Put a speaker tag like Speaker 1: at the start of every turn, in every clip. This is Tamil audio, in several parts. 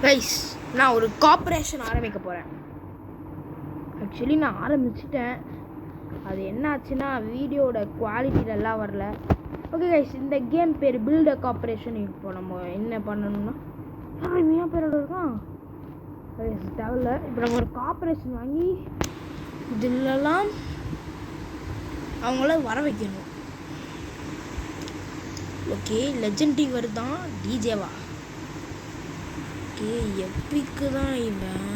Speaker 1: கைஸ், நான் ஒரு கார்ப்பரேஷன் ஆரம்பிக்க போகிறேன். ஆக்சுவலி நான் ஆரம்பிச்சிட்டேன். அது என்ன ஆச்சுன்னா வீடியோட குவாலிட்டியிலலாம் வரல. ஓகே கைஸ், இந்த கேம் பேர் பில்ட் அ கார்ப்பரேஷன். இப்போ நம்ம என்ன பண்ணணும்னா யாருமையாக பேரோட இருக்கான் தேவையில்ல. இப்போ நம்ம ஒரு கார்ப்பரேஷன் வாங்கி இதிலலாம் அவங்கள வர வைக்கணும். ஓகே, லெஜெண்டரி வருதான். டிஜேவா? ஓகே, எப்பிக்கு தான் இவன்.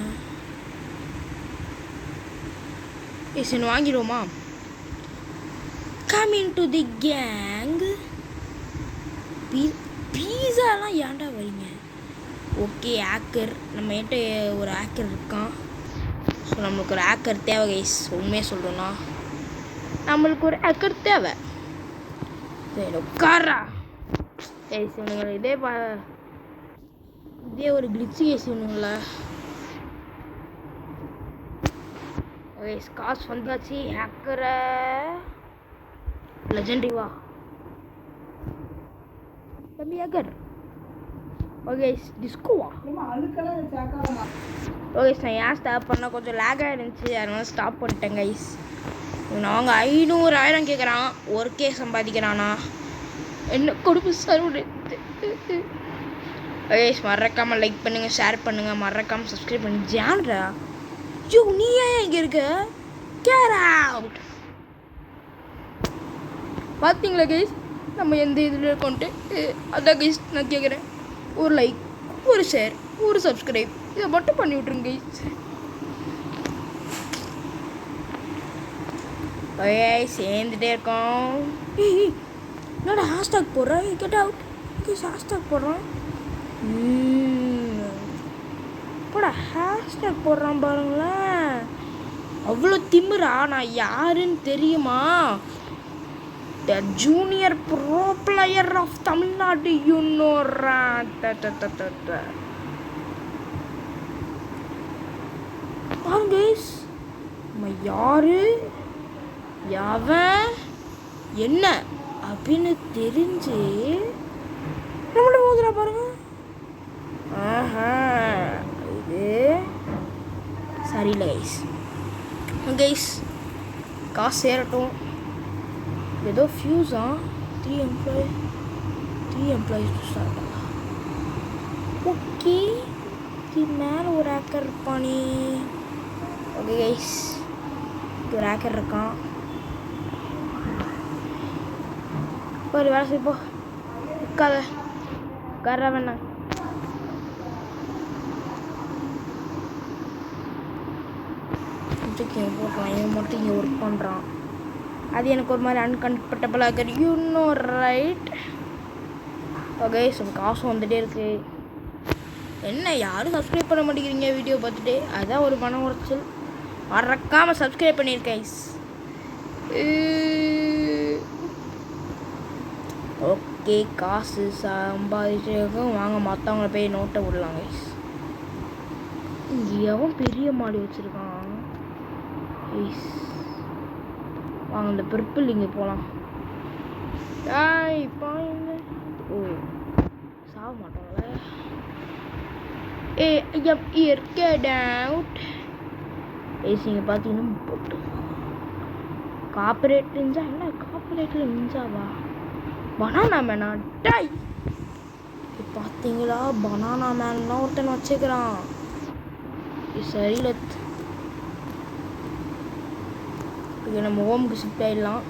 Speaker 1: சரி, வாங்கிடுவோமா? Coming to the gang. பீஸாலாம் ஏன்டா வரீங்க? Okay, hacker. நம்ம கிட்ட ஒரு ஹேக்கர் இருக்கான். ஸோ நம்மளுக்கு ஒரு ஹேக்கர் தேவை கைஸ். உண்மையாக சொல்கிறோன்னா நம்மளுக்கு ஒரு ஹேக்கர் தேவை. சரி, உட்காரா கைஸ். இவனுங்களை இதே ஒரு கிளிச்சு கேஸ் இவனுங்களா. ஓகே, காசு வந்தாச்சு. ஹேக்கரை லெஜெண்டரி வா தம்பி ஹேக்கர். ஓகே, டிஸ்கோவா? ஓகே, நான் ஏன் ஸ்டாப் பண்ணால் கொஞ்சம் லேகாக இருந்துச்சு, அதனால ஸ்டாப் பண்ணிட்டேன் கைஸ். நாங்கள் 500,000 கேட்குறான். ஒரு கே சம்பாதிக்கிறானா? என்ன கொடுப்பு சார். ஓகே, மறக்காமல் லைக் பண்ணுங்கள், ஷேர் பண்ணுங்கள், மறக்காமல் சப்ஸ்கிரைப் பண்ணி ஜான்ரா. ஐயோ, நீ ஏன் இங்கே இருக்க? Care out. பார்த்தீங்களா கைஸ், நம்ம எந்த இதில் இருக்கோன்ட்டு. அதான் கைஸ் நான் கேட்குறேன், ஒரு லைக், ஒரு ஷேர், ஒரு சப்ஸ்கிரைப், இதை மட்டும் பண்ணி விட்ருங்க கைஸ். ஓகே, சேர்ந்துட்டே இருக்கோம். என்னோட ஹேஷ்டாக் போடுறேன். Get out. கைஸ், ஹேஷ்டாக் போடுறான். போடா, ஹேஷ்டாக் போடுறான் பாருங்களேன். அவ்வளோ திமிரா? நான் யாருன்னு தெரியுமா? The junior pro player of Tamil Nadu. யூனோரா பாருங்க கைஸ், நம்ம யாரு யாவன் என்ன அப்படின்னு தெரிஞ்சு நம்மள மோதுறா பாருங்க. ஆஹா, இது சரியில்லை கைஸ். கைஸ், காசு சேரட்டும். ஏதோ ஃபியூஸா? 3 எம்ப்ளாயிஸ் ஸ்டார்ட். ஓகே, இது மேலே ஒரு ஹேக்கர் இருப்பானே. ஓகே கைஸ், ஒரு ஹேக்கர் இருக்கான். ஒரு வேலை செய்ப்போ. உட்கார வேணாம். போட்டுறான். இவன் மட்டும் இங்கே ஒர்க் பண்ணுறான். அது எனக்கு ஒரு மாதிரி அன்கம்ஃபர்டபுளாக இருக்குது. You know right. Okay, so காசு வந்துகிட்டே இருக்குது. என்ன யாரும் சப்ஸ்கிரைப் பண்ண மாட்டேங்கிறீங்க வீடியோ பார்த்துட்டு? அதுதான் ஒரு மன உளைச்சல். மறக்காமல் சப்ஸ்கிரைப் பண்ணியிருக்கேன். ஓகே, காசு சம்பாதிச்சிருக்கும். வாங்க, மற்றவங்கள போய் நோட்டை விடலாம் கைஸ். இங்கே எவன் பெரிய மாடி வச்சுருக்கான்? வாங்க, இந்த பர்பிள் இங்கே போகலாம். இப்போ ஓ, சாக மாட்டோம்ல. இங்கே பார்த்தீங்கன்னா போட்டு கார்பரேட் நிஞ்சா. என்ன கார்பரேட்டில் நிஞ்சாவா? பனானா மேனா? டை, பார்த்தீங்களா? பனானா மேன்லாம் ஒருத்தன் வச்சுக்கிறான். சரியில்லை. ஓகே, நம்ம ஹோமுக்கு ஷிஃப்ட் ஆகிடலாம்.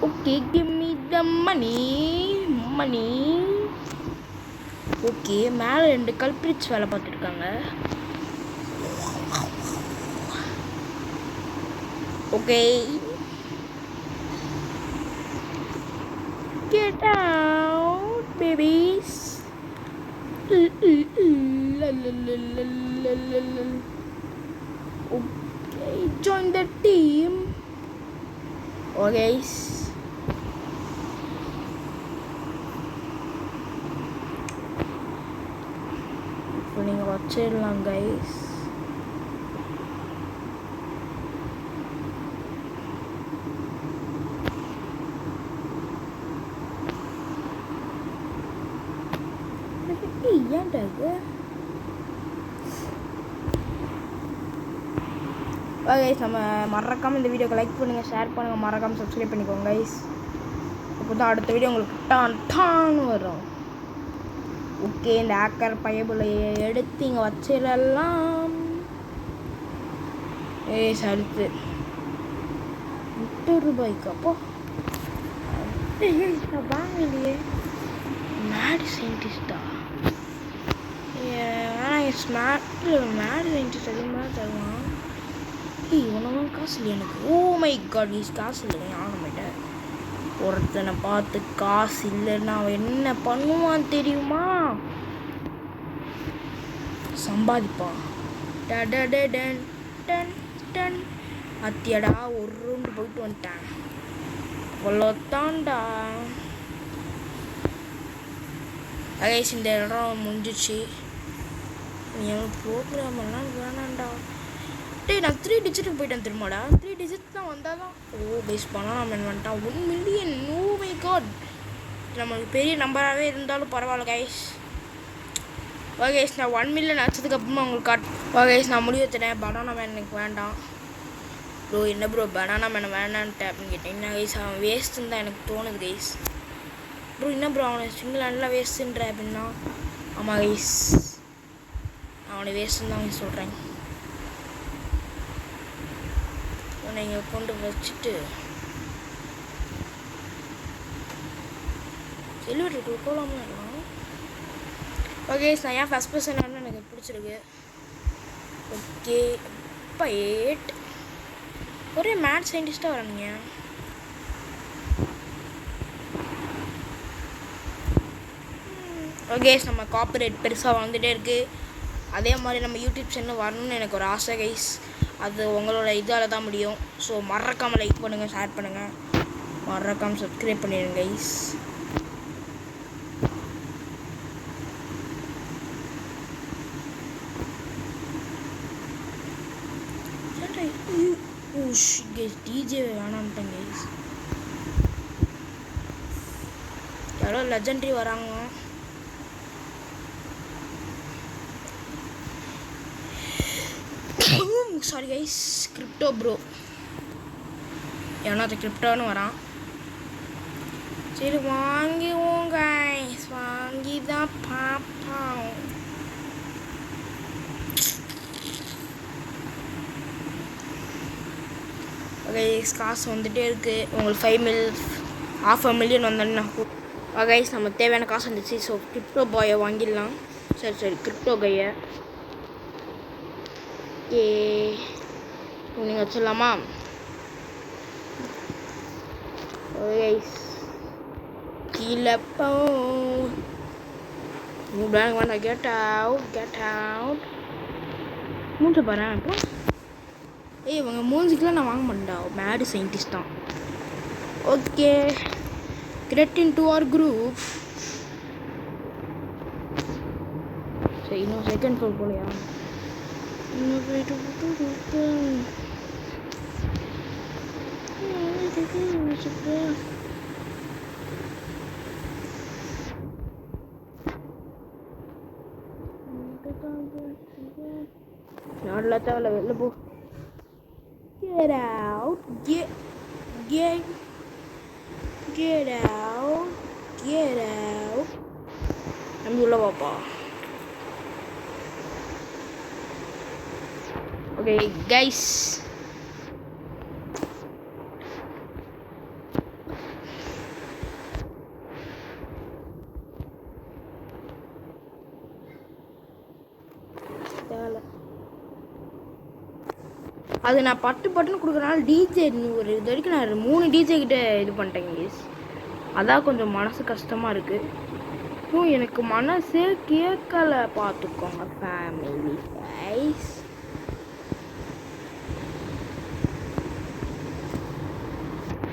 Speaker 1: Okay, give me the money. Okay, மேலே 2 கல்பிரிட்ஸ் வேலை பார்த்துருக்காங்க. Okay, get out babies. Okay, join the team. Oh guys, இப்போ நீங்கள் வச்சிடலாம் கைஸ். ஏன்டா இது கைஸ் நம்ம மறக்காமல் இந்த வீடியோக்கு லைக் பண்ணுங்கள், ஷேர் பண்ணுங்கள், மறக்காமல் சப்ஸ்கிரைப் பண்ணிக்கோங்க கைஸ். அப்போ தான் அடுத்த வீடியோ உங்களுக்கு டான்னு வரும். ஓகே, இந்த ஆக்கர் பையபுள்ளையை எடுத்து இங்கே வச்சிடலாம். அடுத்து ₹8 அப்போ வாங்கலையே. மேட் சயின்டிஸ்டா? மேட் சயின்டிஸ்ட் அதிகமாக தருவான். இவனவன் காசு இல்லை எனக்கு. ஓ மை காட், காசு இல்லை. ஆகமாட்டேன். ஒருத்தனை பார்த்து காசு இல்லைன்னா அவன் என்ன பண்ணுவான் தெரியுமா? சம்பாதிப்பான். அத்தியடா, ஒரு ரவுண்டு போயிட்டு வந்துட்டான். அவ்வளோத்தான்டா. கைஸ், இந்த இடம் முடிஞ்சிச்சு. என் ப்ரோக்ராம் எல்லாம் வேணாண்டா. நான் 3 டிஜிட்டுக்கு போயிட்டேன் திரும்படா. 3 டிஜிட் தான் வந்தால் தான். கைஸ், பண்ணலாம் வந்துட்டான். 1 மில்லியன். ஓ மை காட், நம்மளுக்கு பெரிய நம்பராகவே இருந்தாலும் பரவாயில்ல கைஸ். கைஸ், நான் 1 மில்லியன் ஆச்சதுக்கப்புறமா உங்களுக்கு கைஸ், நான் முடிவு வச்சுட்டேன். பனானா மேன் எனக்கு வேண்டாம். ப்ரோ என்ன ப்ரோ பனானா மேன் வேணான்ட்டு அப்படின்னு கேட்டேன். கைஸ், அவன் வேஸ்ட்டுன்னு தான் எனக்கு தோணுது கைஸ். ப்ரோ என்ன ப்ரோ அவனை சிங்கிள் ஹேண்டில் வேஸ்ட்டுன்ற அப்படின்னா? ஆமாம் கைஸ், அவனை வேஸ்ட்டுன்னு தான் சொல்கிறேன். அவனை இங்கே கொண்டு வச்சுட்டு செல்வெட்டு போகலாம்னு இருக்கலாம். ஓகே, நான் ஏன் ஃபஸ்ட் பர்சன் எனக்கு பிடிச்சிருக்கு. ஓகே, இப்போ 8 ஒரே மேட் சயின்டிஸ்ட்டாக வரானுங்க. ஓகே, நம்ம காப்பிரைட் பெருசாக வந்துகிட்டே இருக்குது. அதே மாதிரி நம்ம யூடியூப் சேனல் வரணும்னு எனக்கு ஒரு ஆசை கைஸ். அது உங்களோட இதால் தான் முடியும். ஸோ மறக்காமல் லைக் பண்ணுங்கள், ஷேர் பண்ணுங்கள், மறக்காமல் சப்ஸ்கிரைப் பண்ணிடுங்க கைஸ். டிஜே வேணான்ட்டேன் கைஸ். யாரோ லெஜெண்டரி வராங்க. Sorry guys, crypto bro. ஏன்னா அது கிரிப்டோன்னு வரான். சரி வாங்கிவோம் கைஸ், வாங்கி தான் பார்ப்போம். கைஸ், காசு வந்துகிட்டே இருக்குது. உங்களுக்கு 5 மில்லியன் வந்தோன்னா கைஸ் நம்ம தேவையான காசு வந்துச்சு. ஸோ கிரிப்டோ பாயை வாங்கிடலாம். சரி கிரிப்டோ கையை நீங்கள் வச்சிடலாமா? கைஸ், கீழே போ. வேண்டாம், கெட் அவுட். மூஞ்ச பாரு. அப்புறம் இவங்க மூஞ்சிக்கெலாம் நான் வாங்க மாட்டேன்டா. மேடு சயின்டிஸ்ட் தான். Okay, get into our group. சரி, இன்னும் செகண்ட் ஃப்ளோர் போலையா? இன்னும் போயிட்டு நல்லா தேவையில்ல, வெளில போ. Get out. Get out. நம்பி உள்ள வாப்பா. ஓகே கைஸ், அது நான் பட்டுன்னு கொடுக்குறனால டிஜே ஒரு இது வரைக்கும் நான் 3 டிஜே கிட்ட இது பண்ணிட்டேங்க கைஸ். அதான் கொஞ்சம் மனசு கஷ்டமாக இருக்குது. எனக்கு மனசே கேட்கலை, பார்த்துக்கோங்க ஃபேமிலி கைஸ்.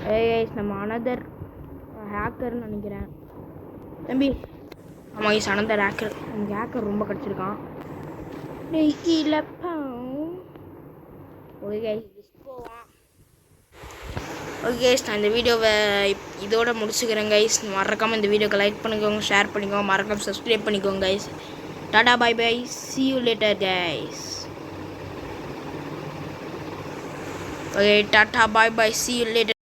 Speaker 1: கைஸ், நம்ம அனதர் ஹேக்கர்னு நினைக்கிறேன் தம்பி. ஆமாம் கைஸ், அனதர் ஹேக்கர். எனக்கு ஹேக்கர் ரொம்ப கிடச்சிருக்கான். ஓகே கைஸ், போவான். ஓகே கைஸ், நான் இந்த வீடியோவை இதோட முடிச்சுக்கிறேன் கைஸ். மறக்காமல் இந்த வீடியோக்கு லைக் பண்ணிக்கோங்க, ஷேர் பண்ணிக்கோங்க, மறக்காமல் சப்ஸ்கிரைப் பண்ணிக்கோங்க guys. Tata, bye bye, see you later guys. Okay tata bye bye see you later